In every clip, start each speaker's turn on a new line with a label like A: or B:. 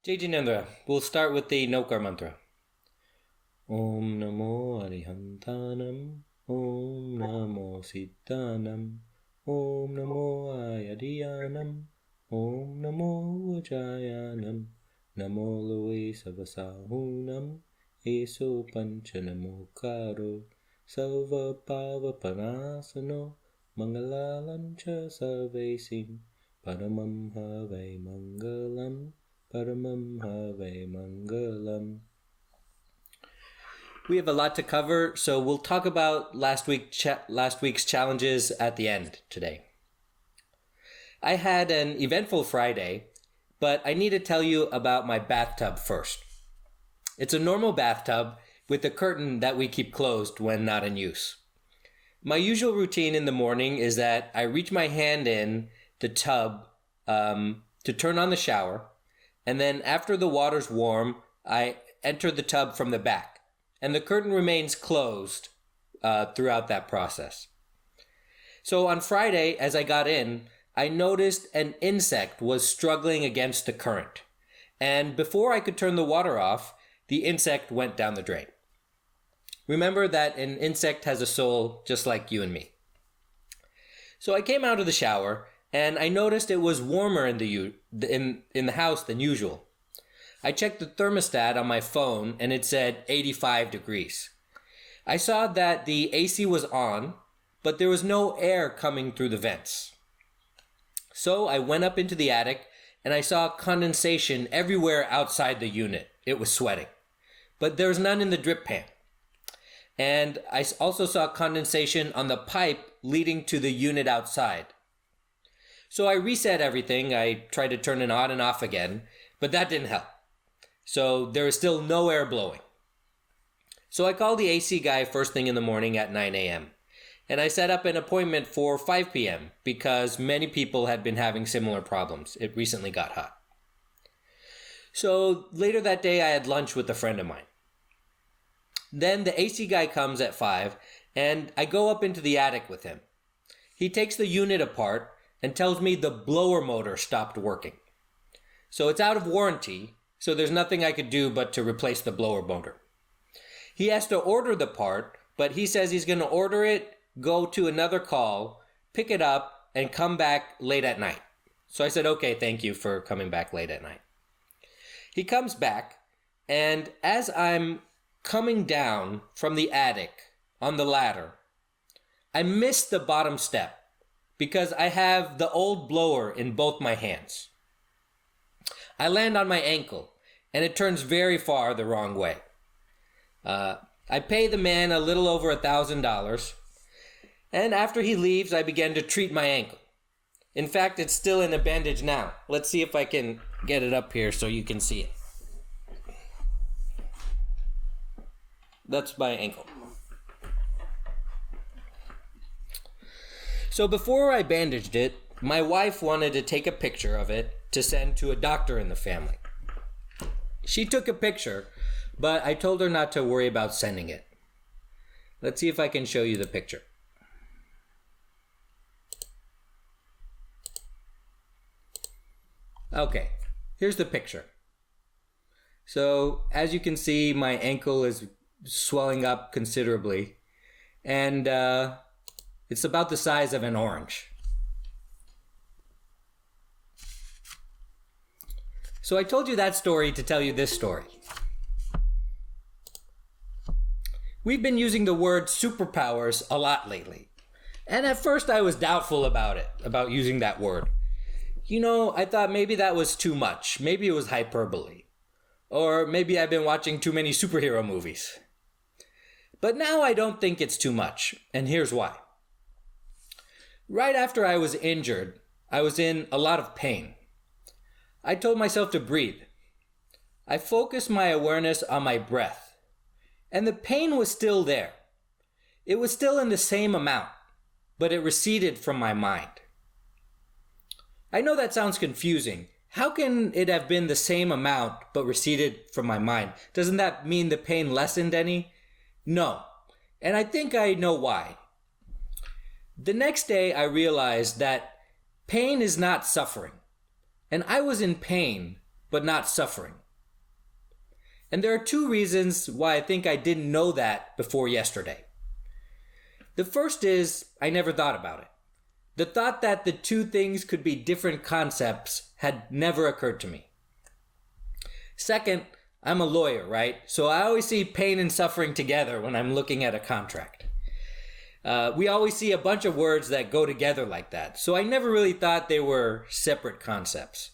A: Jai Jinendra, we'll start with the Nokar mantra. Om Namo Arihantanam, Om Namo Siddhanam, Om Namo Ayadiyanam, Om Namo Vajayanam, Namo Loe Savasahunam, Eso Panchanamo Karo, Sarvapavapanasano, Mangalalancha Sarvesim, Paramam Have Mangalam, Paramam Have Mangalam. We have a lot to cover, so we'll talk about last week's challenges at the end today. I had an eventful Friday, but I need to tell you about my bathtub first. It's a normal bathtub with a curtain that we keep closed when not in use. My usual routine in the morning is that I reach my hand in the tub to turn on the shower, and then after the water's warm, I enter the tub from the back, and the curtain remains closed throughout that process. So on Friday, as I got in, I noticed an insect was struggling against the current, and before I could turn the water off, the insect went down the drain. Remember that an insect has a soul just like you and me. So I came out of the shower, and I noticed it was warmer in the house than usual. I checked the thermostat on my phone, and it said 85 degrees. I saw that the AC was on, but there was no air coming through the vents. So I went up into the attic, and I saw condensation everywhere outside the unit. It was sweating. But there was none in the drip pan. And I also saw condensation on the pipe leading to the unit outside. So I reset everything. I tried to turn it on and off again, but that didn't help. So there was still no air blowing. So I called the AC guy first thing in the morning at 9 a.m. And I set up an appointment for 5 p.m. because many people had been having similar problems. It recently got hot. So later that day I had lunch with a friend of mine. Then the AC guy comes at 5 and I go up into the attic with him. He takes the unit apart and tells me the blower motor stopped working. So it's out of warranty, so there's nothing I could do but to replace the blower motor. He has to order the part, but he says he's going to order it, go to another call, pick it up, and come back late at night. So I said, okay, thank you for coming back late at night. He comes back, and as I'm coming down from the attic on the ladder, I missed the bottom step because I have the old blower in both my hands. I land on my ankle, and it turns very far the wrong way. I pay the man a little over $1,000, and after he leaves, I begin to treat my ankle. In fact, it's still in a bandage now. Let's see if I can get it up here so you can see it. That's my ankle. So before I bandaged it, my wife wanted to take a picture of it to send to a doctor in the family. She took a picture, but I told her not to worry about sending it. Let's see if I can show you the picture. Okay, here's the picture. So as you can see, my ankle is swelling up considerably, and it's about the size of an orange. So I told you that story to tell you this story. We've been using the word superpowers a lot lately. And at first I was doubtful about using that word. You know, I thought maybe that was too much. Maybe it was hyperbole. Or maybe I've been watching too many superhero movies. But now I don't think it's too much, and here's why. Right after I was injured, I was in a lot of pain. I told myself to breathe. I focused my awareness on my breath, and the pain was still there. It was still in the same amount, but it receded from my mind. I know that sounds confusing. How can it have been the same amount but receded from my mind? Doesn't that mean the pain lessened any? No, and I think I know why. The next day I realized that pain is not suffering, and I was in pain, but not suffering. And there are two reasons why I think I didn't know that before yesterday. The first is I never thought about it. The thought that the two things could be different concepts had never occurred to me. Second, I'm a lawyer, right? So I always see pain and suffering together when I'm looking at a contract. We always see a bunch of words that go together like that. So I never really thought they were separate concepts.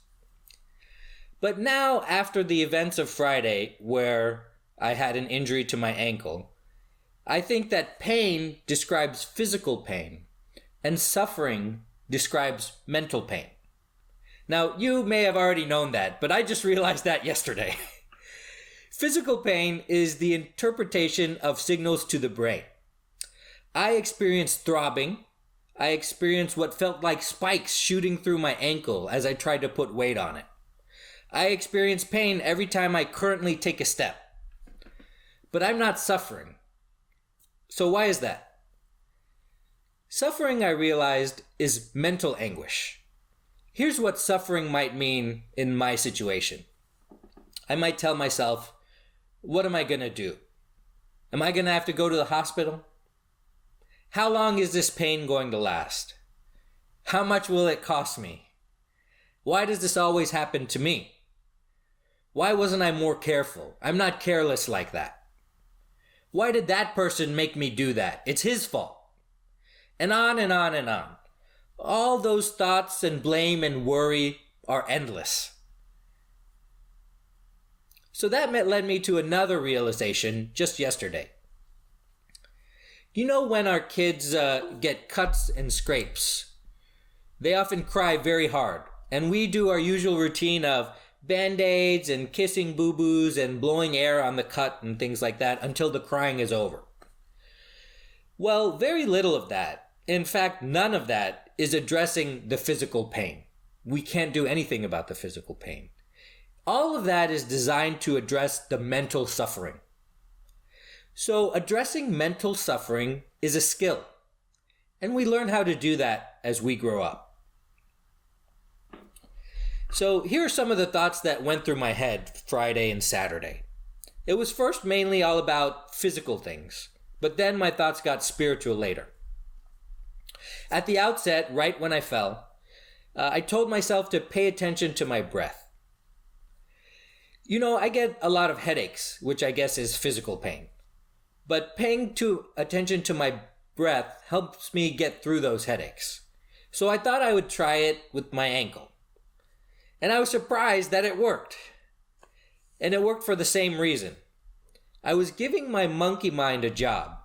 A: But now, after the events of Friday, where I had an injury to my ankle, I think that pain describes physical pain, and suffering describes mental pain. Now, you may have already known that, but I just realized that yesterday. Physical pain is the interpretation of signals to the brain. I experienced throbbing. I experienced what felt like spikes shooting through my ankle as I tried to put weight on it. I experience pain every time I currently take a step. But I'm not suffering. So why is that? Suffering, I realized, is mental anguish. Here's what suffering might mean in my situation. I might tell myself, what am I going to do? Am I going to have to go to the hospital? How long is this pain going to last? How much will it cost me? Why does this always happen to me? Why wasn't I more careful? I'm not careless like that. Why did that person make me do that? It's his fault. And on and on and on. All those thoughts and blame and worry are endless. So that led me to another realization just yesterday. You know, when our kids get cuts and scrapes, they often cry very hard. And we do our usual routine of Band-Aids and kissing boo-boos and blowing air on the cut and things like that until the crying is over. Well, very little of that, in fact, none of that, is addressing the physical pain. We can't do anything about the physical pain. All of that is designed to address the mental suffering. So addressing mental suffering is a skill, and we learn how to do that as we grow up. So here are some of the thoughts that went through my head Friday and Saturday. It was first mainly all about physical things, but then my thoughts got spiritual later. At the outset, right when I fell, I told myself to pay attention to my breath. You know, I get a lot of headaches, which I guess is physical pain. But paying attention to my breath helps me get through those headaches. So I thought I would try it with my ankle. And I was surprised that it worked. And it worked for the same reason. I was giving my monkey mind a job.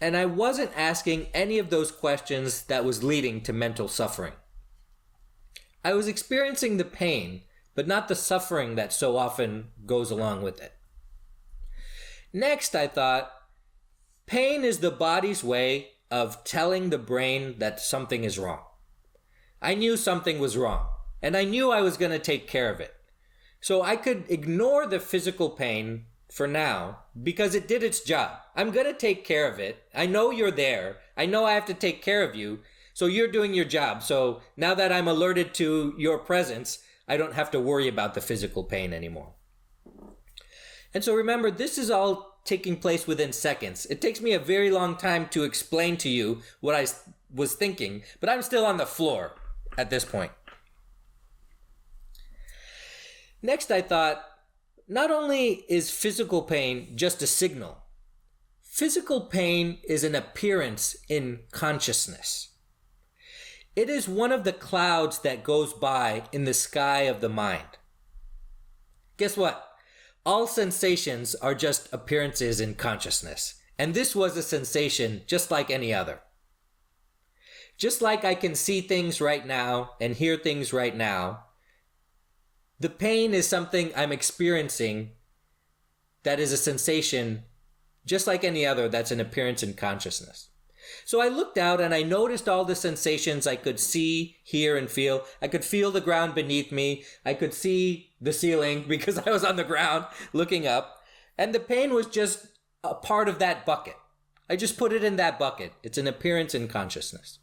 A: And I wasn't asking any of those questions that was leading to mental suffering. I was experiencing the pain, but not the suffering that so often goes along with it. Next, I thought, pain is the body's way of telling the brain that something is wrong. I knew something was wrong. And I knew I was going to take care of it. So I could ignore the physical pain for now because it did its job. I'm going to take care of it. I know you're there. I know I have to take care of you. So you're doing your job. So now that I'm alerted to your presence, I don't have to worry about the physical pain anymore. And so remember, this is all taking place within seconds. It takes me a very long time to explain to you what I was thinking, but I'm still on the floor at this point. Next, I thought, not only is physical pain just a signal, physical pain is an appearance in consciousness. It is one of the clouds that goes by in the sky of the mind. Guess what? All sensations are just appearances in consciousness, and this was a sensation just like any other. Just like I can see things right now and hear things right now, the pain is something I'm experiencing that is a sensation just like any other that's an appearance in consciousness. So I looked out and I noticed all the sensations I could see, hear, and feel. I could feel the ground beneath me. I could see the ceiling because I was on the ground looking up. And the pain was just a part of that bucket. I just put it in that bucket. It's an appearance in consciousness.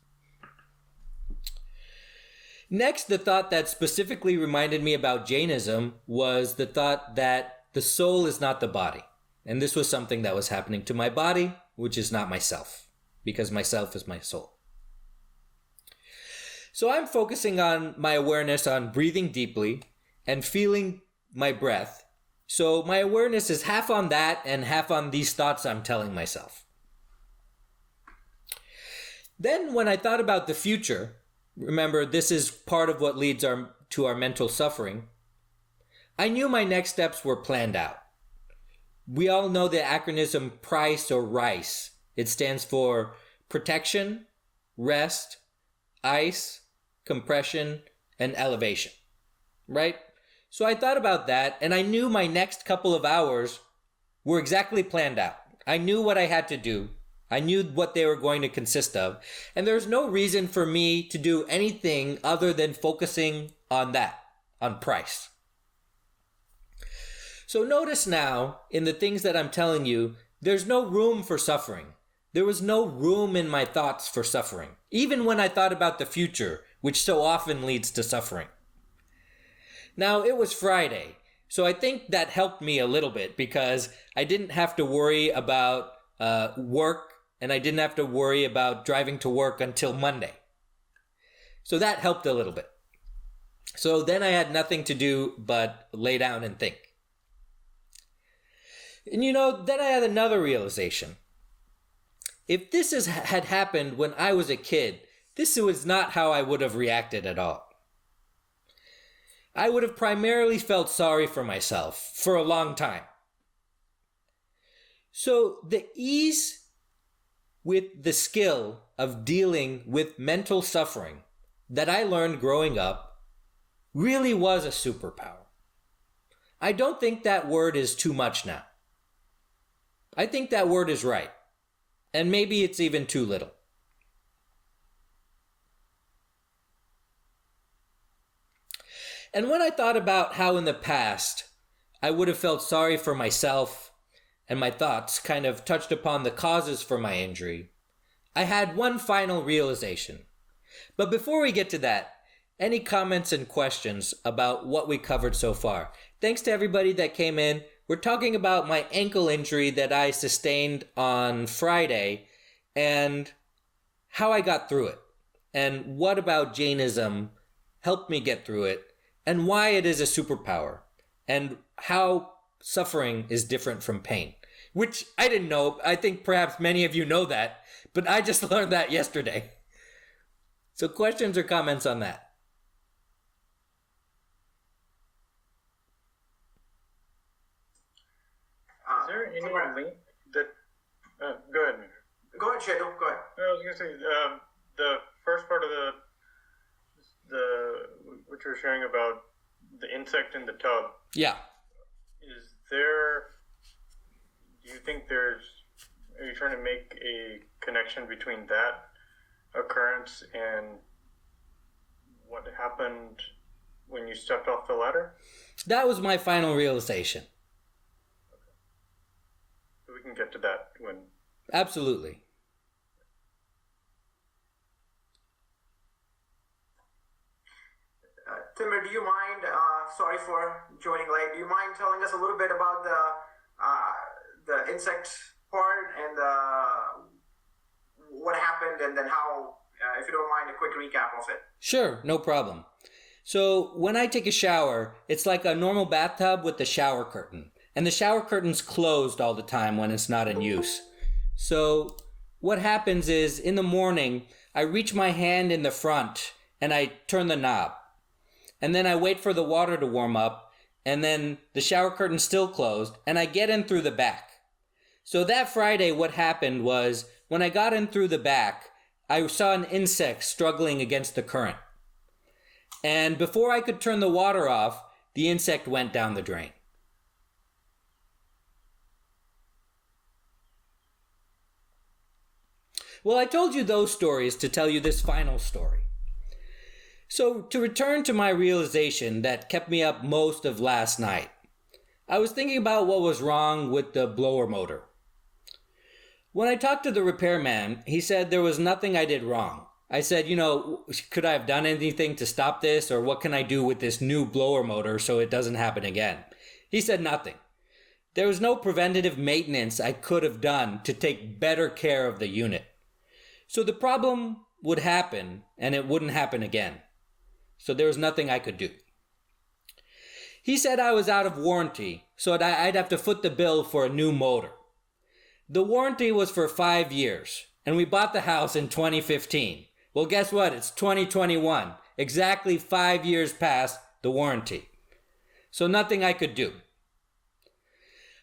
A: Next, the thought that specifically reminded me about Jainism was the thought that the soul is not the body. And this was something that was happening to my body, which is not myself, because myself is my soul. So I'm focusing on my awareness on breathing deeply and feeling my breath. So my awareness is half on that and half on these thoughts I'm telling myself. Then when I thought about the future, remember, this is part of what leads to our mental suffering. I knew my next steps were planned out. We all know the acronym PRICE or RICE. It stands for protection, rest, ice, compression, and elevation. Right? So I thought about that, and I knew my next couple of hours were exactly planned out. I knew what I had to do. I knew what they were going to consist of, and there's no reason for me to do anything other than focusing on that, on price. So notice now, in the things that I'm telling you, there's no room for suffering. There was no room in my thoughts for suffering, even when I thought about the future, which so often leads to suffering. Now, it was Friday, so I think that helped me a little bit because I didn't have to worry about work, and I didn't have to worry about driving to work until Monday. So that helped a little bit. So then I had nothing to do but lay down and think. And then I had another realization. If this had happened when I was a kid, this was not how I would have reacted at all. I would have primarily felt sorry for myself for a long time. So the ease with the skill of dealing with mental suffering that I learned growing up really was a superpower. I don't think that word is too much now. I think that word is right. And maybe it's even too little. And when I thought about how in the past I would have felt sorry for myself and my thoughts kind of touched upon the causes for my injury, I had one final realization. But before we get to that, any comments and questions about what we covered so far? Thanks to everybody that came in. We're talking about my ankle injury that I sustained on Friday and how I got through it. And what about Jainism helped me get through it and why it is a superpower and how suffering is different from pain, which I didn't know. I think perhaps many of you know that, but I just learned that yesterday. So questions or comments on that?
B: Is there any link that... go ahead, Mihir.
C: Go ahead, Shadow. Go ahead.
B: I was going to say, the first part of what you were sharing about the insect in the tub.
A: Yeah.
B: Do you think are you trying to make a connection between that occurrence and what happened when you stepped off the ladder?
A: That was my final realization.
B: So we can get to that when...
A: Absolutely.
C: Timur, do you mind, sorry for joining late, do you mind telling us a little bit about the insect part and what happened and then how, if you don't mind, a quick recap of it?
A: Sure, no problem. So when I take a shower, it's like a normal bathtub with the shower curtain. And the shower curtain's closed all the time when it's not in use. So what happens is in the morning, I reach my hand in the front and I turn the knob. And then I wait for the water to warm up, and then the shower curtain's still closed, and I get in through the back. So that Friday, what happened was, when I got in through the back, I saw an insect struggling against the current. And before I could turn the water off, the insect went down the drain. Well, I told you those stories to tell you this final story. So, to return to my realization that kept me up most of last night, I was thinking about what was wrong with the blower motor. When I talked to the repairman, he said there was nothing I did wrong. I said, could I have done anything to stop this, or what can I do with this new blower motor so it doesn't happen again? He said nothing. There was no preventative maintenance I could have done to take better care of the unit. So the problem would happen, and it wouldn't happen again. So there was nothing I could do. He said I was out of warranty, so I'd have to foot the bill for a new motor. The warranty was for 5 years, and we bought the house in 2015. Well, guess what? It's 2021, exactly 5 years past the warranty. So nothing I could do.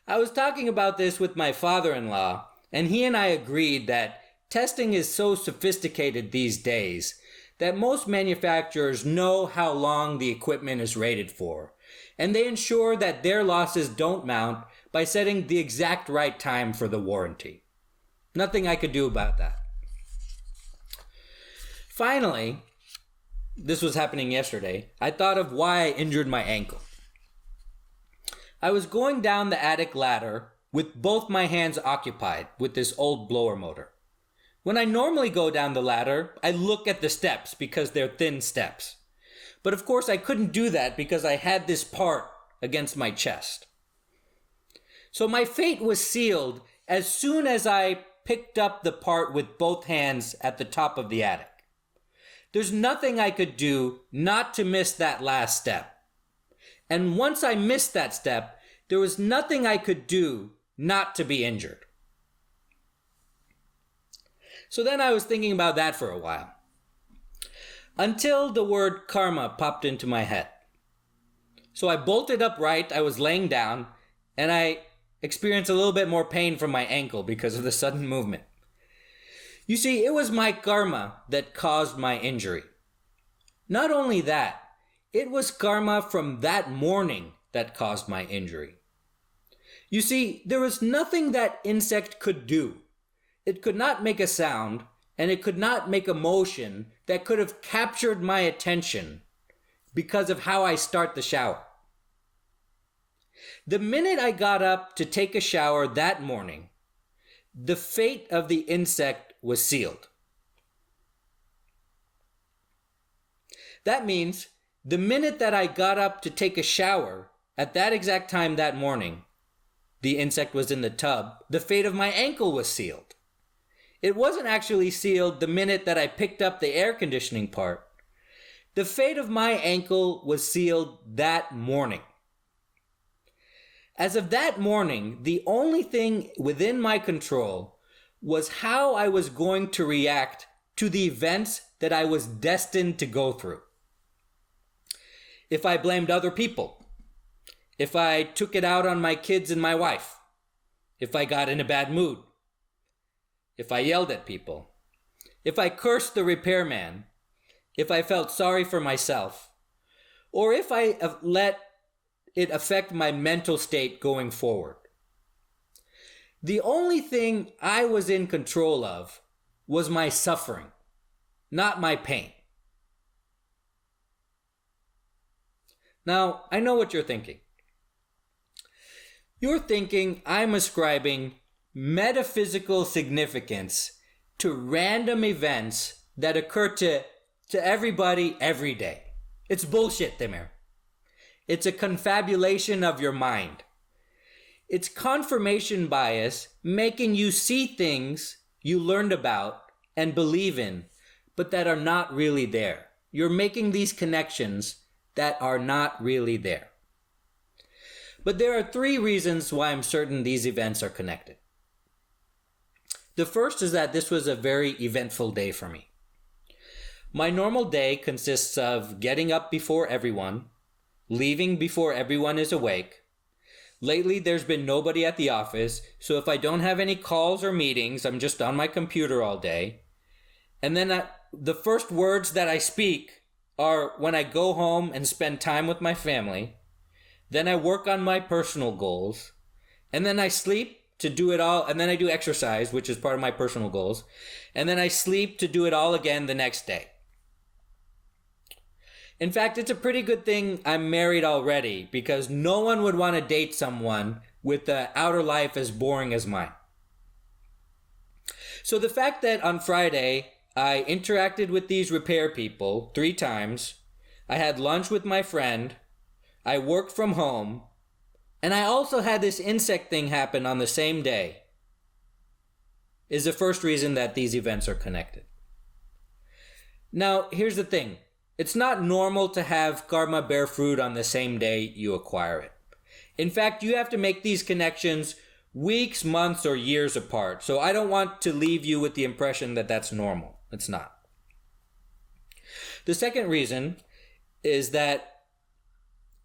A: I was talking about this with my father-in-law, and he and I agreed that testing is so sophisticated these days that most manufacturers know how long the equipment is rated for, and they ensure that their losses don't mount by setting the exact right time for the warranty. Nothing I could do about that. Finally, this was happening yesterday, I thought of why I injured my ankle. I was going down the attic ladder with both my hands occupied with this old blower motor. When I normally go down the ladder, I look at the steps because they're thin steps. But of course I couldn't do that because I had this part against my chest. So my fate was sealed as soon as I picked up the part with both hands at the top of the attic. There's nothing I could do not to miss that last step. And once I missed that step, there was nothing I could do not to be injured. So then I was thinking about that for a while. Until the word karma popped into my head. So I bolted upright, I was laying down, and I experienced a little bit more pain from my ankle because of the sudden movement. You see, it was my karma that caused my injury. Not only that, it was karma from that morning that caused my injury. You see, there was nothing that insect could do. It could not make a sound, and it could not make a motion that could have captured my attention because of how I start the shower. The minute I got up to take a shower that morning, the fate of the insect was sealed. That means the minute that I got up to take a shower, at that exact time that morning, the insect was in the tub, the fate of my ankle was sealed. It wasn't actually sealed the minute that I picked up the air conditioning part. The fate of my ankle was sealed that morning. As of that morning, the only thing within my control was how I was going to react to the events that I was destined to go through. If I blamed other people, if I took it out on my kids and my wife, if I got in a bad mood, if I yelled at people, if I cursed the repairman, if I felt sorry for myself, or if I let it affect my mental state going forward. The only thing I was in control of was my suffering, not my pain. Now, I know what you're thinking. You're thinking I'm ascribing metaphysical significance to random events that occur to everybody every day. It's bullshit, Timur. It's a confabulation of your mind. It's confirmation bias making you see things you learned about and believe in, but that are not really there. You're making these connections that are not really there. But there are 3 reasons why I'm certain these events are connected. The first is that this was a very eventful day for me. My normal day consists of getting up before everyone, leaving before everyone is awake. Lately, there's been nobody at the office, so if I don't have any calls or meetings, I'm just on my computer all day. And then the first words that I speak are when I go home and spend time with my family. Then I work on my personal goals. And then I sleep to do it all. And then I do exercise, which is part of my personal goals. And then I sleep to do it all again the next day. In fact, it's a pretty good thing I'm married already, because no one would want to date someone with the outer life as boring as mine. So the fact that on Friday I interacted with these repair people 3 times. I had lunch with my friend. I worked from home. And I also had this insect thing happen on the same day. Is the first reason that these events are connected. Now, here's the thing. It's not normal to have karma bear fruit on the same day you acquire it. In fact, you have to make these connections weeks, months, or years apart. So I don't want to leave you with the impression that that's normal. It's not. The second reason is that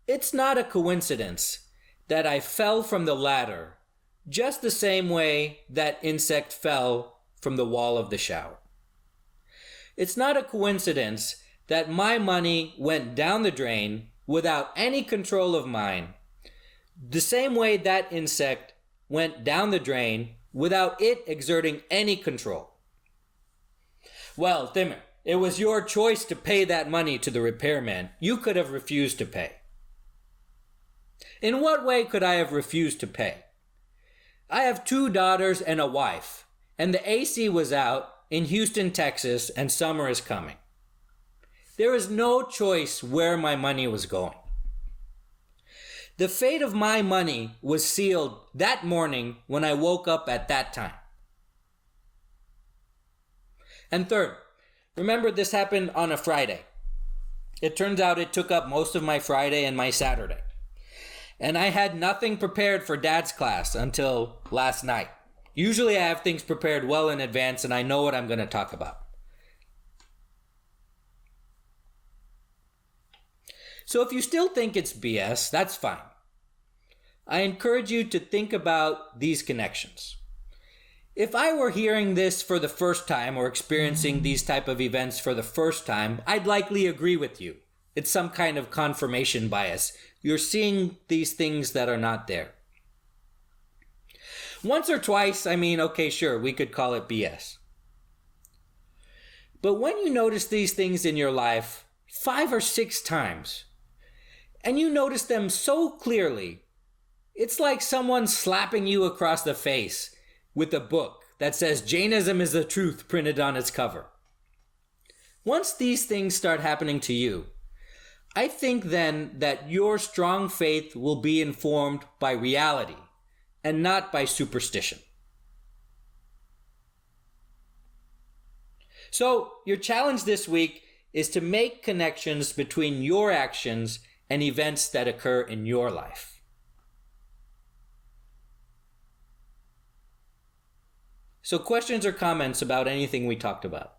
A: it's not a coincidence that I fell from the ladder just the same way that insect fell from the wall of the shower. It's not a coincidence that my money went down the drain without any control of mine, the same way that insect went down the drain without it exerting any control. Well, Timur, it was your choice to pay that money to the repairman. You could have refused to pay. In what way could I have refused to pay? I have 2 daughters and a wife, and the AC was out in Houston, Texas, and summer is coming. There is no choice where my money was going. The fate of my money was sealed that morning when I woke up at that time. And third, remember this happened on a Friday. It turns out it took up most of my Friday and my Saturday. And I had nothing prepared for Dad's class until last night. Usually I have things prepared well in advance and I know what I'm going to talk about. So if you still think it's BS, that's fine. I encourage you to think about these connections. If I were hearing this for the first time or experiencing these type of events for the first time, I'd likely agree with you. It's some kind of confirmation bias. You're seeing these things that are not there. Once or twice, okay, sure, we could call it BS. But when you notice these things in your life 5 or 6 times, and you notice them so clearly, it's like someone slapping you across the face with a book that says Jainism is the truth printed on its cover. Once these things start happening to you, I think then that your strong faith will be informed by reality and not by superstition. So, your challenge this week is to make connections between your actions and events that occur in your life. So questions or comments about anything we talked about?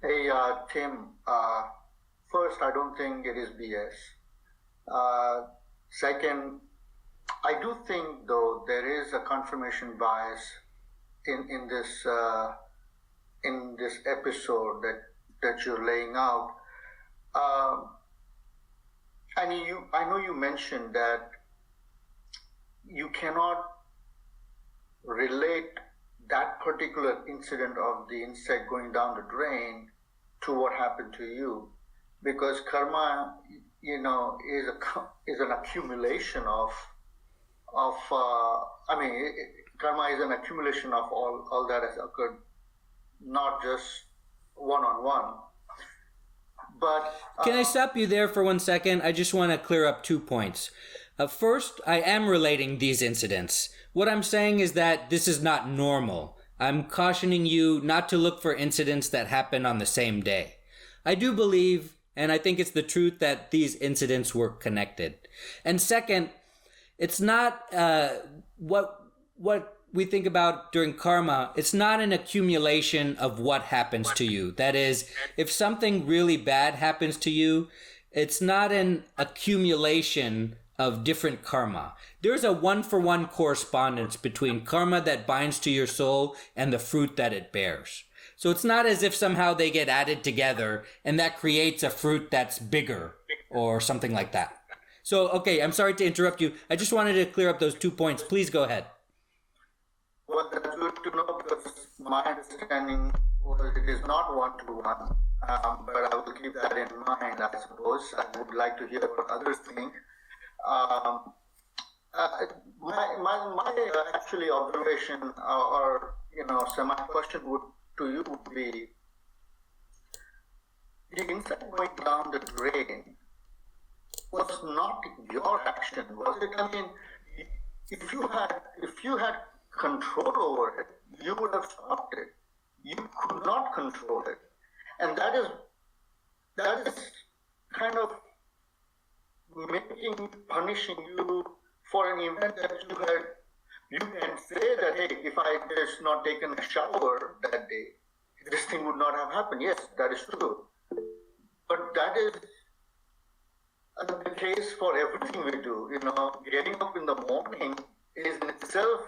D: Hey, Tim, first, I don't think it is BS. Second, I do think, though, there is a confirmation bias in this episode that you're laying out. I know you mentioned that you cannot relate that particular incident of the insect going down the drain to what happened to you, because karma, is an accumulation of karma is an accumulation of all that has occurred, not just one-on-one. But
A: can I stop you there for 1 second? I just want to clear up 2 points. First, I am relating these incidents. What I'm saying is that this is not normal. I'm cautioning you not to look for incidents that happen on the same day. I do believe, and I think it's the truth, that these incidents were connected. And second, it's not what we think about during karma. It's not an accumulation of what happens to you. That is, if something really bad happens to you, it's not an accumulation of different karma. There's a 1-for-1 correspondence between karma that binds to your soul and the fruit that it bears. So it's not as if somehow they get added together and that creates a fruit that's bigger or something like that. So, okay, I'm sorry to interrupt you. I just wanted to clear up those 2 points. Please go ahead.
D: Well, that's good to know, because my understanding was it is not 1-to-1, but I will keep that in mind, I suppose. I would like to hear what others think. My actually observation or semi question to you would be the insect going down the drain was not your action, was it? I mean, if you had control over it, you would have stopped it. You could not control it, and that is kind of punishing you for an event that you had. You can say that, hey, if I had just not taken a shower that day, this thing would not have happened. Yes, that is true. But that is the case for everything we do. Getting up in the morning is in itself,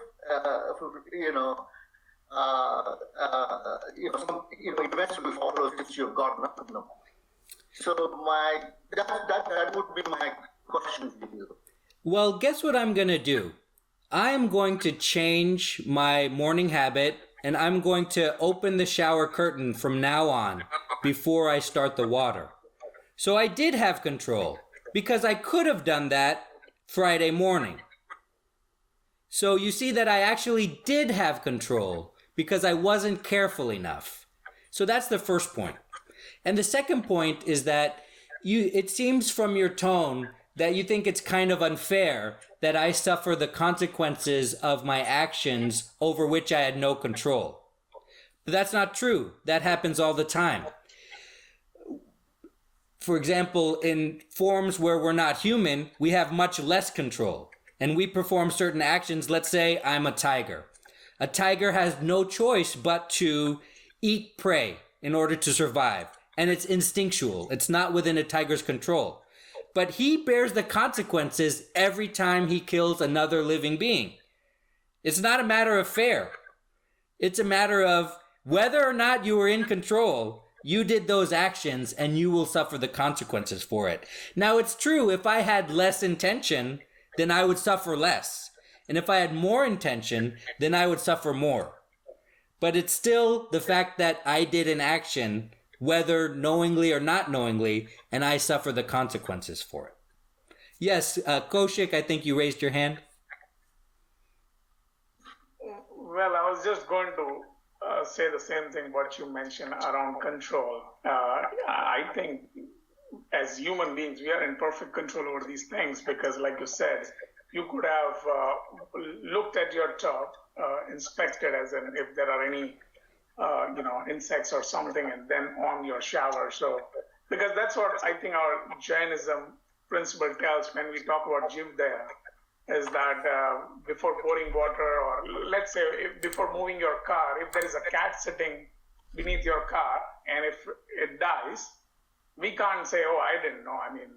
D: events will follow since you've gotten up in the morning. So that would be my question to you.
A: Well, guess what I'm going to do? I'm going to change my morning habit, and I'm going to open the shower curtain from now on before I start the water. So I did have control, because I could have done that Friday morning. So you see that I actually did have control because I wasn't careful enough. So that's the first point. And the second point is that it seems from your tone that you think it's kind of unfair that I suffer the consequences of my actions over which I had no control. But that's not true. That happens all the time. For example, in forms where we're not human, we have much less control. And we perform certain actions. Let's say I'm a tiger. A tiger has no choice but to eat prey in order to survive. And it's instinctual. It's not within a tiger's control. But he bears the consequences every time he kills another living being. It's not a matter of fair. It's a matter of whether or not you were in control. You did those actions and you will suffer the consequences for it. Now, it's true, if I had less intention, then I would suffer less. And if I had more intention, then I would suffer more. But it's still the fact that I did an action, whether knowingly or not knowingly, and I suffer the consequences for it. Yes, Kaushik, I think you raised your hand.
E: Well, I was just going to say the same thing what you mentioned around control. I think as human beings, we are in perfect control over these things because, like you said, you could have looked at your tub, inspected as in if there are any insects or something, and then on your shower. So, because that's what I think our Jainism principle tells when we talk about Jivdaya, is that before pouring water, or let's say before moving your car, if there is a cat sitting beneath your car and if it dies, we can't say, oh, I didn't know. I mean,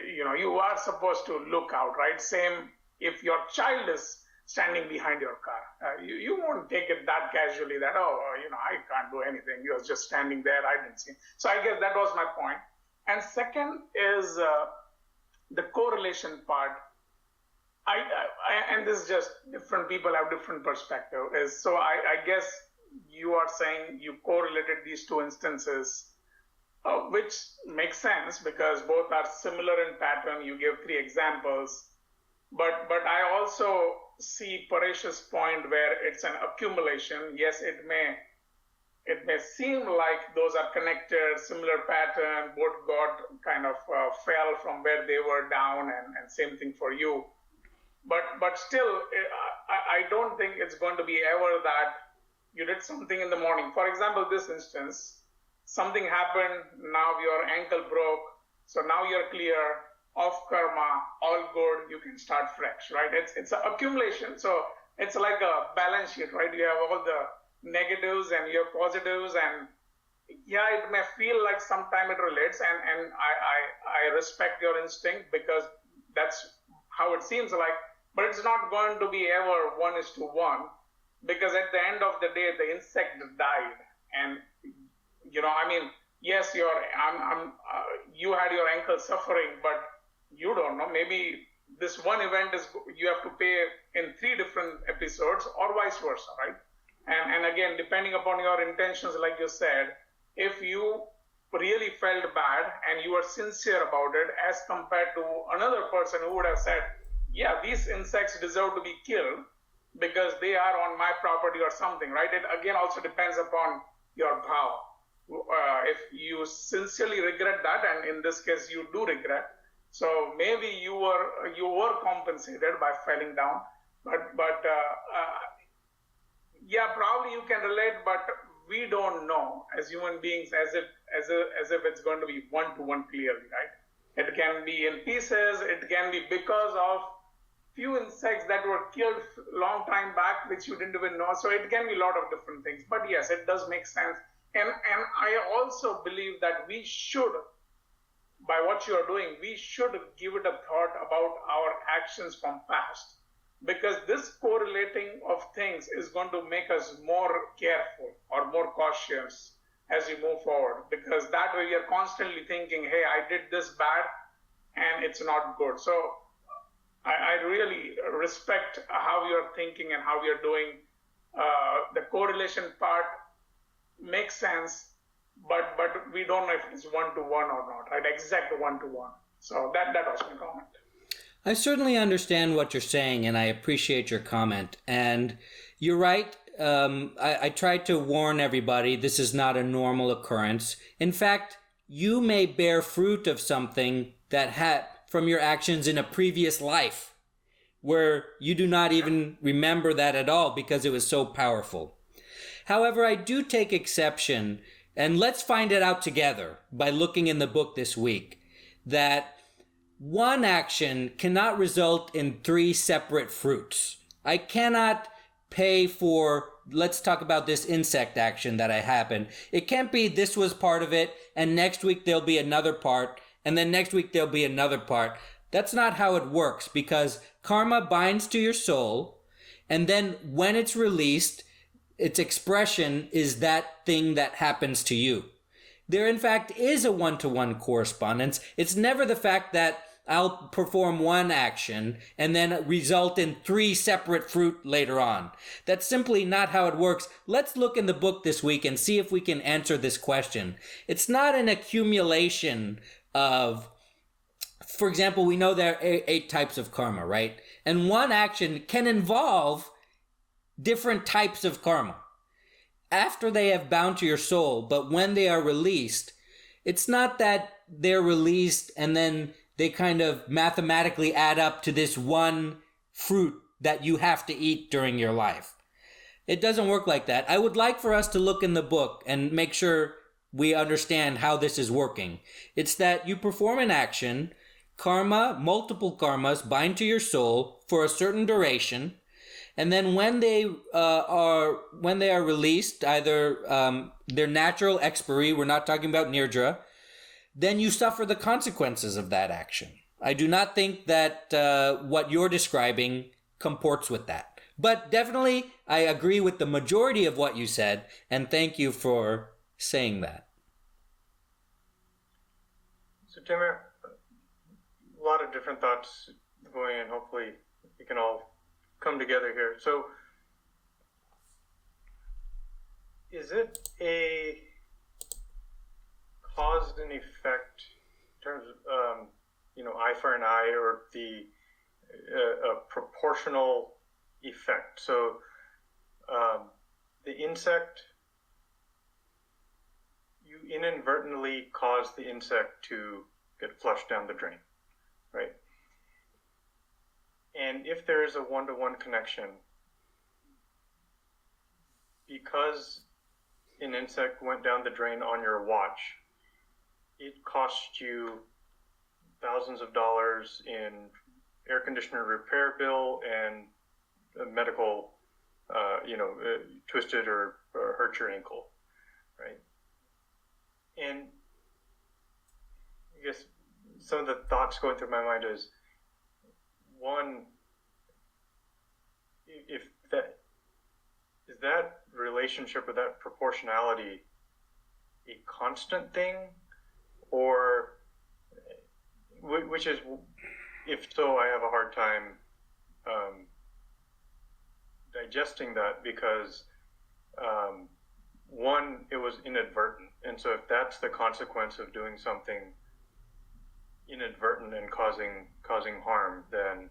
E: you are supposed to look out, right? Same if your child is standing behind your car. You won't take it that casually that, I can't do anything. You're just standing there. I didn't see. So I guess that was my point. And second is the correlation part. And this is just different people have different perspective. So I guess you are saying you correlated these two instances, which makes sense because both are similar in pattern. You gave 3 examples. But I also see Paresh's point where it's an accumulation. Yes, it may seem like those are connected, similar pattern, both got kind of fell from where they were down, and same thing for you. But still, I don't think it's going to be ever that you did something in the morning. For example, this instance, something happened, now your ankle broke, so now you're clear, off karma, all good, you can start fresh, right? It's an accumulation, so it's like a balance sheet, right? You have all the negatives and you have positives, and yeah, it may feel like sometime it relates, and I respect your instinct because that's how it seems like, but it's not going to be ever 1:1 because at the end of the day, the insect died, and yes, you had your ankle suffering, but you don't know. Maybe this one event is you have to pay in 3 different episodes, or vice versa, right? And again, depending upon your intentions, like you said, if you really felt bad and you were sincere about it, as compared to another person who would have said, yeah, these insects deserve to be killed because they are on my property or something, right? It again also depends upon your bhav. If you sincerely regret that, and in this case you do regret, so maybe you were compensated by falling down, but yeah, probably you can relate, but we don't know as human beings as if it's going to be one to one clearly, right? It can be in pieces. It can be because of few insects that were killed long time back, which you didn't even know. So it can be a lot of different things. But yes, it does make sense. And I also believe that we should, by what you are doing, we should give it a thought about our actions from past, because this correlating of things is going to make us more careful or more cautious as we move forward, because that way we are constantly thinking, hey, I did this bad and it's not good. So I really respect how you're thinking and how you're doing. The correlation part makes sense, but we don't know if it's one-to-one or not, right? Exact one-to-one. So that was my comment.
A: I certainly understand what you're saying, and I appreciate your comment. And you're right. I tried to warn everybody this is not a normal occurrence. In fact, you may bear fruit of something that had from your actions in a previous life where you do not even remember that at all because it was so powerful. However, I do take exception, and let's find it out together by looking in the book this week, that one action cannot result in three separate fruits. I cannot pay for, let's talk about this insect action that I happened. It can't be this was part of it, and next week there'll be another part, and then next week there'll be another part. That's not how it works, because karma binds to your soul, and then when it's released, its expression is that thing that happens to you. There, in fact, is a one-to-one correspondence. It's never the fact that I'll perform one action and then result in three separate fruit later on. That's simply not how it works. Let's look in the book this week and see if we can answer this question. It's not an accumulation of, for example, we know there are 8 types of karma, right? And one action can involve different types of karma after they have bound to your soul. But when they are released, it's not that they're released and then they kind of mathematically add up to this one fruit that you have to eat during your life. It doesn't work like that. I would like for us to look in the book and make sure we understand how this is working. It's that you perform an action, karma, multiple karmas bind to your soul for a certain duration, and then when they are released, either their natural expiry, we're not talking about nirdra, then you suffer the consequences of that action. I do not think that what you're describing comports with that. But definitely, I agree with the majority of what you said, and thank you for saying that.
B: So, Tim, a lot of different thoughts going in. Hopefully, we can all come together here. So, is it a cause and effect in terms of, eye for an eye, or the a proportional effect? So, the insect, you inadvertently cause the insect to get flushed down the drain, right? And if there is a one-to-one connection, because an insect went down the drain on your watch, it cost you thousands of dollars in air conditioner repair bill and a medical, twisted or hurt your ankle, right? And I guess some of the thoughts going through my mind is, one, if that is that relationship or that proportionality a constant thing, or which is, if so, I have a hard time digesting that, because one, it was inadvertent, and so if that's the consequence of doing something inadvertent and causing harm, then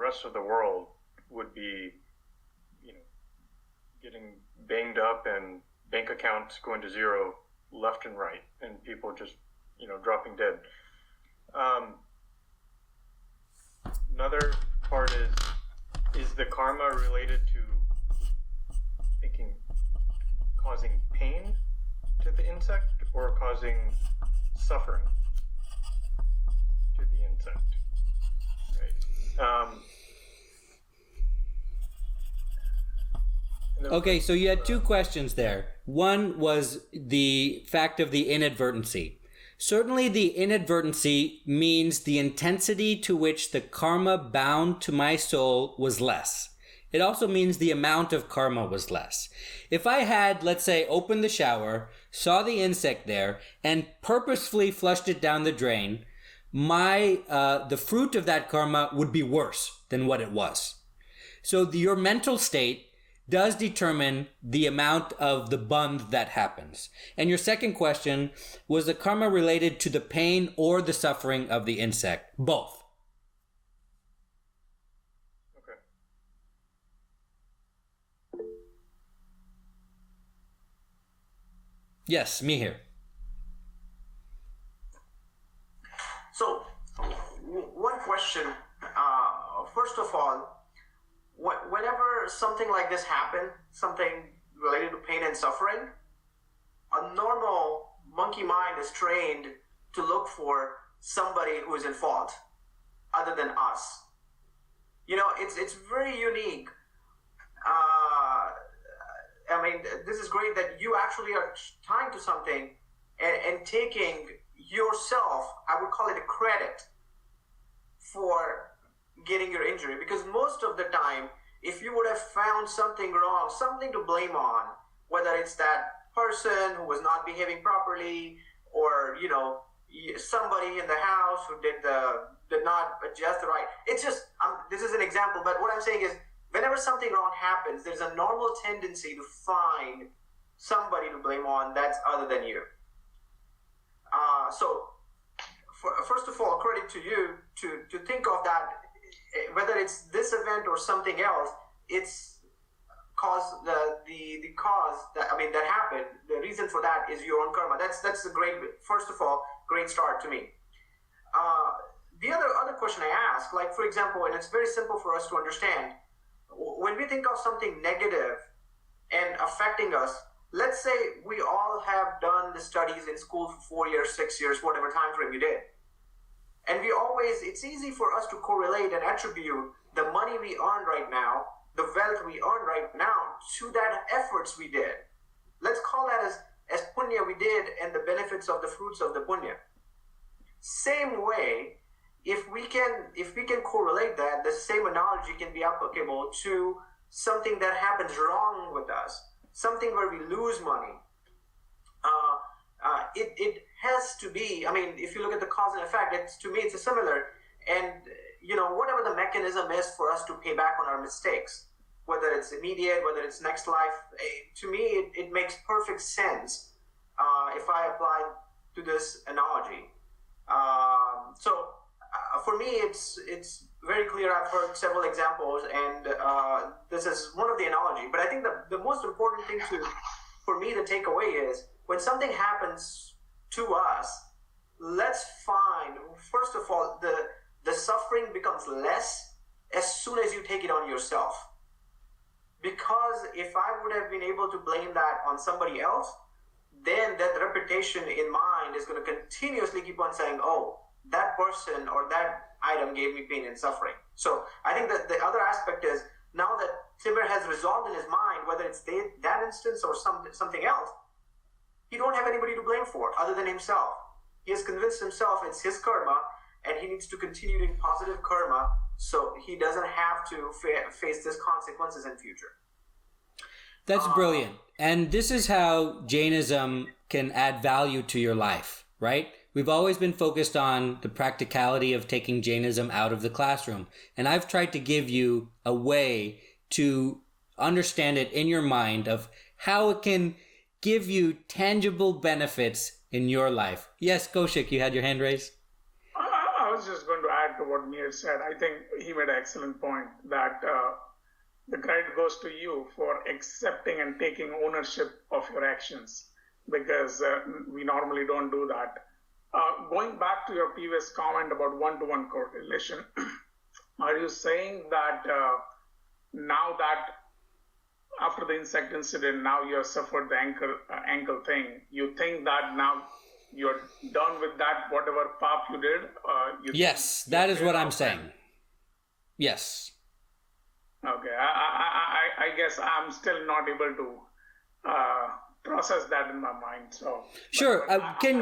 B: rest of the world would be, getting banged up and bank accounts going to zero left and right, and people just, dropping dead. Another part is the karma related to causing pain to the insect or causing suffering to the insect, right?
A: Okay, so you had two questions there. One was the fact of the inadvertency. Certainly the inadvertency means the intensity to which the karma bound to my soul was less. It also means the amount of karma was less. If I had, let's say, opened the shower, saw the insect there, and purposefully flushed it down the drain, the fruit of that karma would be worse than what it was. So your mental state does determine the amount of the bund that happens. And your second question, was the karma related to the pain or the suffering of the insect? Both.
B: Okay.
A: Yes, me here.
C: So, one question. First of all, whenever something like this happens, something related to pain and suffering, a normal monkey mind is trained to look for somebody who is in fault other than us. It's very unique. This is great that you actually are tying to something and taking yourself, I would call it a credit for getting your injury, because most of the time, if you would have found something wrong, something to blame on, whether it's that person who was not behaving properly, or somebody in the house who did not adjust the right. It's just this is an example, but what I'm saying is, whenever something wrong happens, there's a normal tendency to find somebody to blame on that's other than you. First of all, credit to you to think of that. Whether it's this event or something else, it's cause the cause that happened. The reason for that is your own karma. That's a great, first of all, great start to me. The other question I ask, like for example, and it's very simple for us to understand, when we think of something negative and affecting us, let's say we all have done the studies in school for 4 years, 6 years, whatever time frame you did. And it's easy for us to correlate and attribute the money we earn right now, the wealth we earn right now, to that efforts we did. Let's call that as punya we did and the benefits of the fruits of the punya. Same way, if we can correlate that, the same analogy can be applicable to something that happens wrong with us, something where we lose money. It has to be, if you look at the cause and effect, to me it's a similar, and whatever the mechanism is for us to pay back on our mistakes, whether it's immediate, whether it's next life, to me it makes perfect sense if I apply to this analogy. For me it's very clear. I've heard several examples, and this is one of the analogy, but I think the most important thing for me to take away is, when something happens to us, let's find, first of all, the suffering becomes less as soon as you take it on yourself. Because if I would have been able to blame that on somebody else, then that reputation in mind is going to continuously keep on saying, oh, that person or that item gave me pain and suffering. So I think that the other aspect is, now that Timur has resolved in his mind, whether it's that instance or something else, he don't have anybody to blame for other than himself. He has convinced himself it's his karma, and he needs to continue doing positive karma so he doesn't have to face these consequences in future.
A: That's brilliant. And this is how Jainism can add value to your life, right? We've always been focused on the practicality of taking Jainism out of the classroom. And I've tried to give you a way to understand it in your mind of how it can give you tangible benefits in your life. Yes, Kaushik, you had your hand raised?
E: I was just going to add back to what Mir said, I think he made an excellent point that the credit goes to you for accepting and taking ownership of your actions, because we normally don't do that. Going back to your previous comment about one-to-one correlation, are you saying that now that after the insect incident, now you have suffered the ankle thing, you think that now you're done with that, whatever path you did?
A: Yes, that is what I'm saying. Yes.
E: Okay, I guess I'm still not able to process that in my mind. So
A: sure,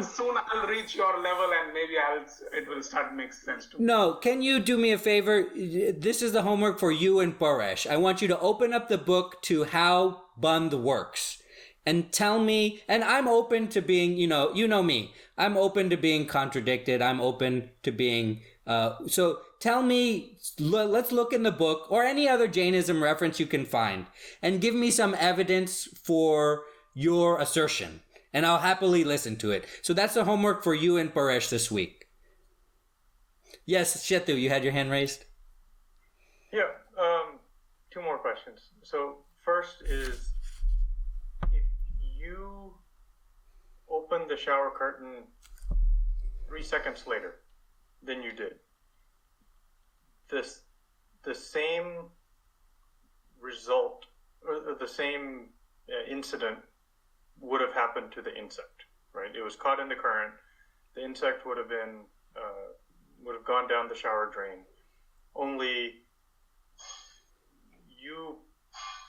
E: soon I'll reach your level, and maybe it will start to make sense to me.
A: No, can you do me a favor? This is the homework for you and Paresh. I want you to open up the book to How Bund Works and tell me, and I'm open to being, you know me, I'm open to being contradicted. I'm open to being, so tell me, let's look in the book or any other Jainism reference you can find and give me some evidence for your assertion, and I'll happily listen to it. So that's the homework for you and Paresh this week. Yes, Shetu, you had your hand raised?
B: Yeah, two more questions. So first is, if you open the shower curtain 3 seconds later than you did, the same result or the same incident would have happened to the insect, right? It was caught in the current. The insect would have gone down the shower drain. Only you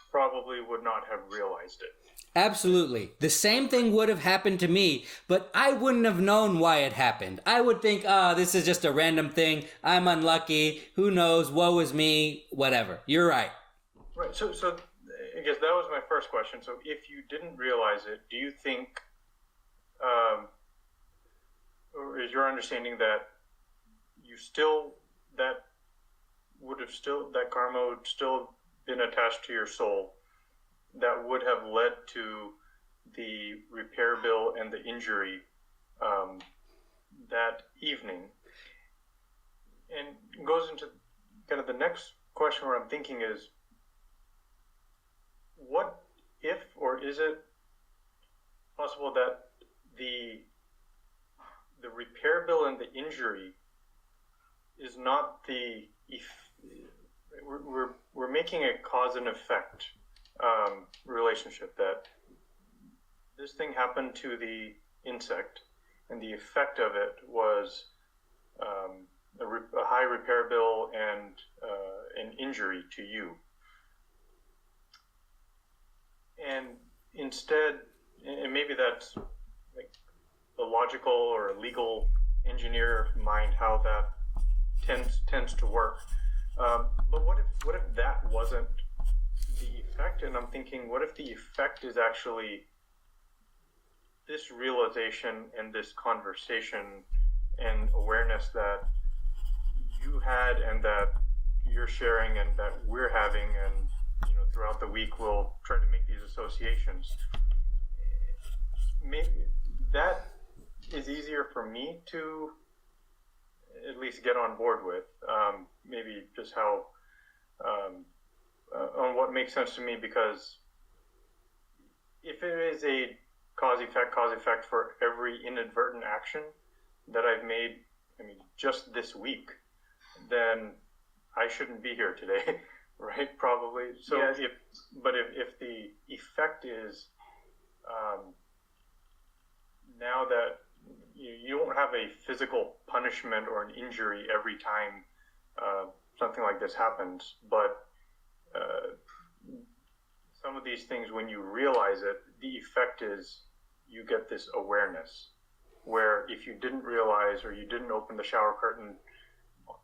B: probably would not have realized it.
A: Absolutely. The same thing would have happened to me, but I wouldn't have known why it happened. I would think, this is just a random thing. I'm unlucky. Who knows? Woe is me. Whatever. You're right.
B: Right. So I guess that was my first question. So if you didn't realize it, do you think, or is your understanding that that karma would still been attached to your soul, that would have led to the repair bill and the injury that evening? And goes into kind of the next question where I'm thinking is, what if, or is it possible that the repair bill and the injury is not the we're making a cause and effect relationship, that this thing happened to the insect and the effect of it was a high repair bill and an injury to you. And instead, and maybe that's like a logical or a legal engineer mind how that tends to work. But what if that wasn't the effect? And I'm thinking, what if the effect is actually this realization and this conversation and awareness that you had and that you're sharing and that we're having, and throughout the week we'll try to make these associations. Maybe that is easier for me to at least get on board with. Maybe just how on what makes sense to me, because if it is a cause effect for every inadvertent action that I've made, just this week, then I shouldn't be here today. Right, probably. So,
C: yes.
B: if the effect is now that you won't have a physical punishment or an injury every time something like this happens, but some of these things, when you realize it, the effect is you get this awareness, where if you didn't realize or you didn't open the shower curtain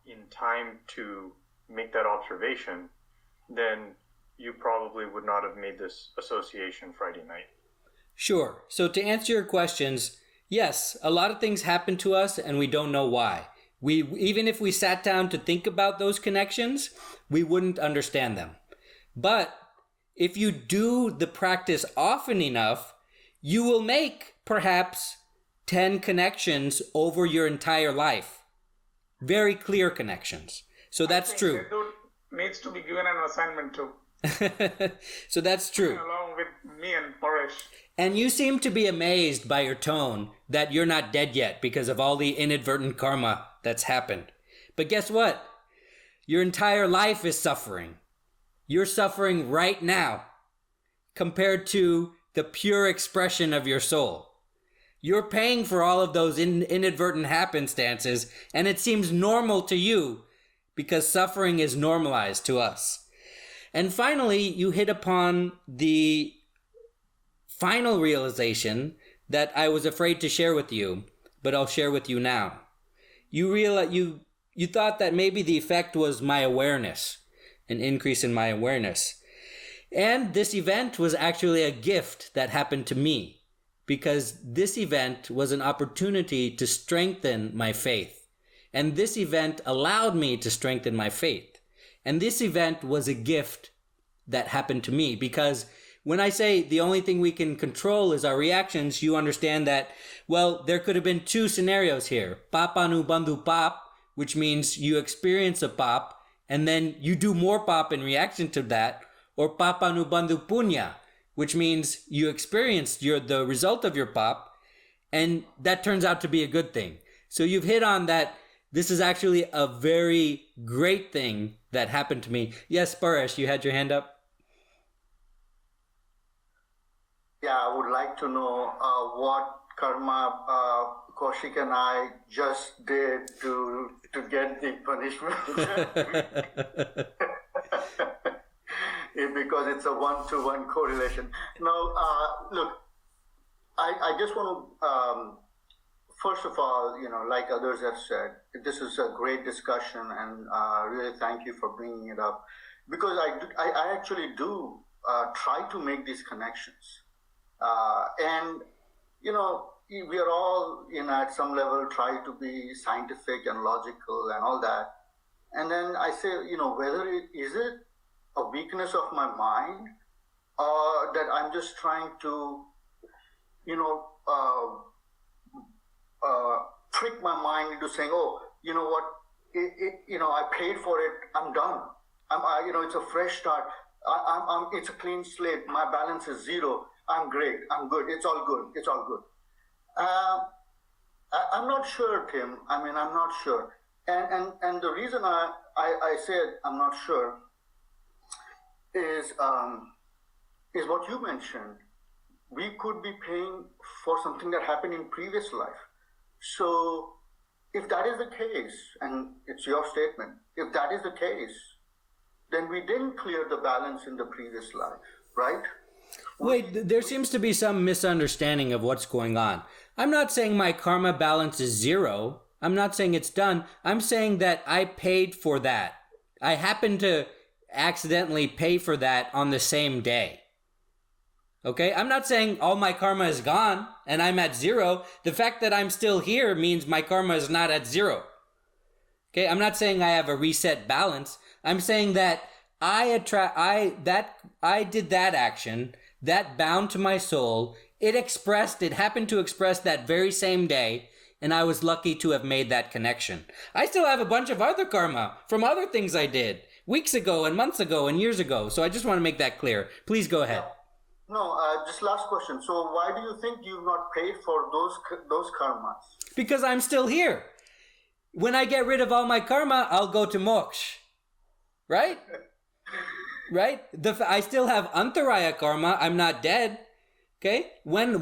B: in time to make that observation, then you probably would not have made this association Friday night.
A: Sure. So to answer your questions, yes, a lot of things happen to us and we don't know why. Even if we sat down to think about those connections, we wouldn't understand them. But if you do the practice often enough, you will make perhaps 10 connections over your entire life. Very clear connections. So that's true.
E: Dude needs to be given an assignment too.
A: So that's true.
E: Along with me and Paresh.
A: And you seem to be amazed by your tone that you're not dead yet because of all the inadvertent karma that's happened. But guess what? Your entire life is suffering. You're suffering right now compared to the pure expression of your soul. You're paying for all of those inadvertent happenstances, and it seems normal to you because suffering is normalized to us. And finally, you hit upon the final realization that I was afraid to share with you, but I'll share with you now. You thought that maybe the effect was my awareness, an increase in my awareness. And this event was actually a gift that happened to me, because this event was an opportunity to strengthen my faith. And this event allowed me to strengthen my faith. And this event was a gift that happened to me, because when I say the only thing we can control is our reactions, you understand that, well, there could have been two scenarios here. Papa nu bandhu pap, which means you experience a pop, and then you do more pop in reaction to that, or papa nu bandhu punya, which means you experienced the result of your pop, and that turns out to be a good thing. So you've hit on that. This is actually a very great thing that happened to me. Yes, Paresh, you had your hand up?
D: Yeah, I would like to know what karma Kaushik and I just did to get the punishment. Because it's a one-to-one correlation. Now, look, I just want to, first of all, like others have said, this is a great discussion, and really thank you for bringing it up. Because I actually do try to make these connections. And, we are all, at some level, try to be scientific and logical and all that. And then I say, whether is it a weakness of my mind, or that I'm just trying to, trick my mind into saying, oh, you know what, I paid for it, I'm done. It's a fresh start. It's a clean slate. My balance is zero. I'm great. I'm good. It's all good. It's all good. I'm not sure, Tim. I'm not sure. And the reason I said I'm not sure is what you mentioned. We could be paying for something that happened in previous life. So if that is the case, and it's your statement, if that is the case, then we didn't clear the balance in the previous life, right?
A: Wait, there seems to be some misunderstanding of what's going on. I'm not saying my karma balance is zero. I'm not saying it's done. I'm saying that I paid for that. I happened to accidentally pay for that on the same day. Okay? I'm not saying all my karma is gone and I'm at zero. The fact that I'm still here means my karma is not at zero. Okay? I'm not saying I have a reset balance. I'm saying that I did that action that bound to my soul. It happened to express that very same day, and I was lucky to have made that connection. I still have a bunch of other karma from other things I did weeks ago and months ago and years ago. So I just want to make that clear. Please go ahead.
D: No, just last question. So why do you think you've not paid for those karmas?
A: Because I'm still here. When I get rid of all my karma, I'll go to moksha. Right? Right? I still have antaraya karma. I'm not dead. Okay? When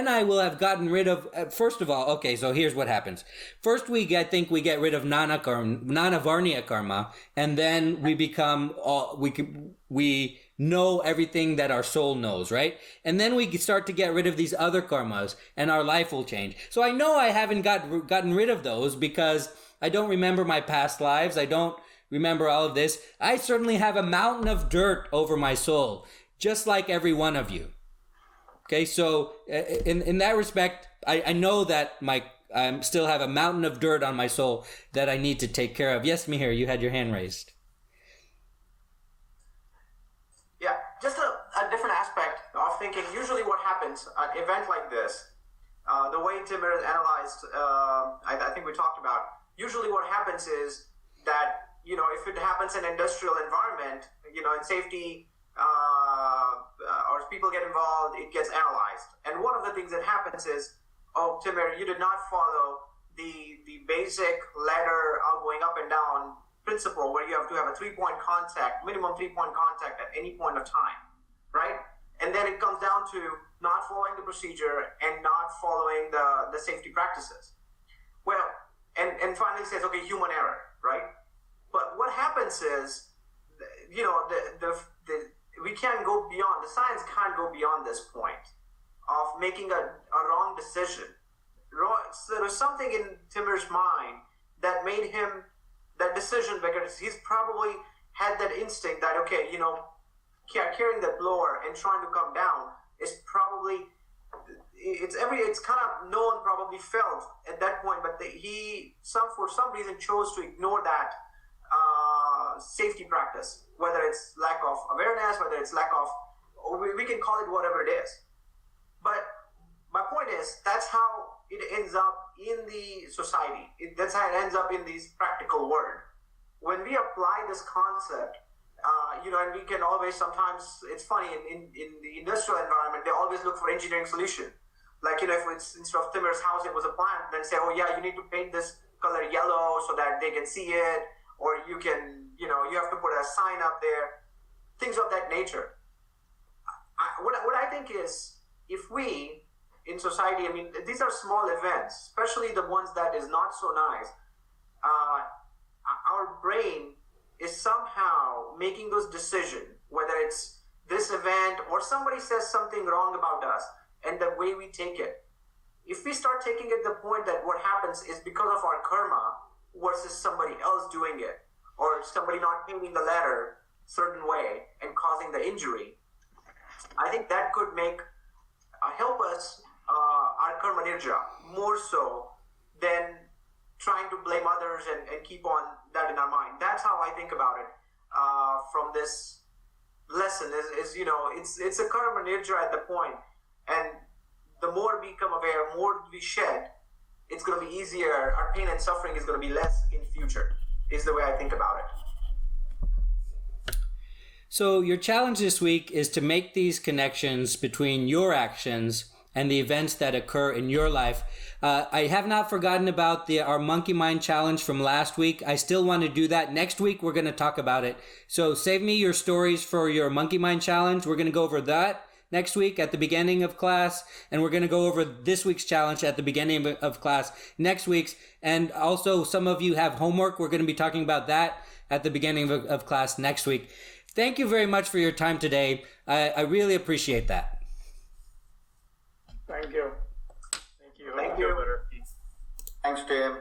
A: I will have gotten rid of, first of all, okay, so here's what happens. First, I think we get rid of nanavarniya karma, and then we become we know everything that our soul knows, right? And then we start to get rid of these other karmas, and our life will change. So I know I haven't gotten rid of those because I don't remember my past lives. I don't remember all of this. I certainly have a mountain of dirt over my soul, just like every one of you. Okay, so in that respect, I know that I still have a mountain of dirt on my soul that I need to take care of. Yes, Mihir, you had your hand raised.
C: Yeah, just a different aspect of thinking. Usually what happens, an event like this, the way Tim has analyzed, I think we talked about, usually what happens is that, if it happens in an industrial environment, in safety, or if people get involved, it gets analyzed. And one of the things that happens is, oh, Timur, you did not follow the basic ladder going up and down principle where you have to have a minimum 3-point contact at any point of time, right? And then it comes down to not following the procedure and not following the safety practices. Well, and finally says, okay, human error, right? But what happens is, we can't go beyond, the science can't go beyond this point of making a wrong decision. So there was something in Timur's mind that made him that decision, because he's probably had that instinct that, okay, carrying that blower and trying to come down is probably, it's kind of known, probably felt at that point, but for some reason chose to ignore that safety practice, whether it's lack of awareness, whether it's lack of, we can call it whatever it is. But my point is, that's how it ends up in the society. That's how it ends up in this practical world. When we apply this concept, and we can always, sometimes, it's funny, in the industrial environment, they always look for engineering solution. Like, if it's, instead of Timur's house, it was a plant, then say, oh yeah, you need to paint this color yellow so that they can see it, or you can, you have to put a sign up there, things of that nature. What I think is, if we, in society, these are small events, especially the ones that is not so nice, our brain is somehow making those decisions, whether it's this event or somebody says something wrong about us, and the way we take it. If we start taking it the point that what happens is because of our karma versus somebody else doing it, or somebody not painting the ladder certain way and causing the injury, I think that could help us, our karma nirja, more so than trying to blame others and keep on that in our mind. That's how I think about it from this lesson is it's a karma nirja at the point, and the more we become aware, more we shed, it's going to be easier. Our pain and suffering is going to be less in future, is the way I think about it.
A: So your challenge this week is to make these connections between your actions and the events that occur in your life. I have not forgotten about our Monkey Mind Challenge from last week. I still want to do that. Next week, we're going to talk about it. So save me your stories for your Monkey Mind Challenge. We're going to go over that next week at the beginning of class, and we're going to go over this week's challenge at the beginning of class next week's. And also, some of you have homework. We're going to be talking about that at the beginning of class next week. Thank you very much for your time today. I really appreciate that.
E: Thank you.
B: Thank you.
C: Thank you.
D: Thanks, Tim.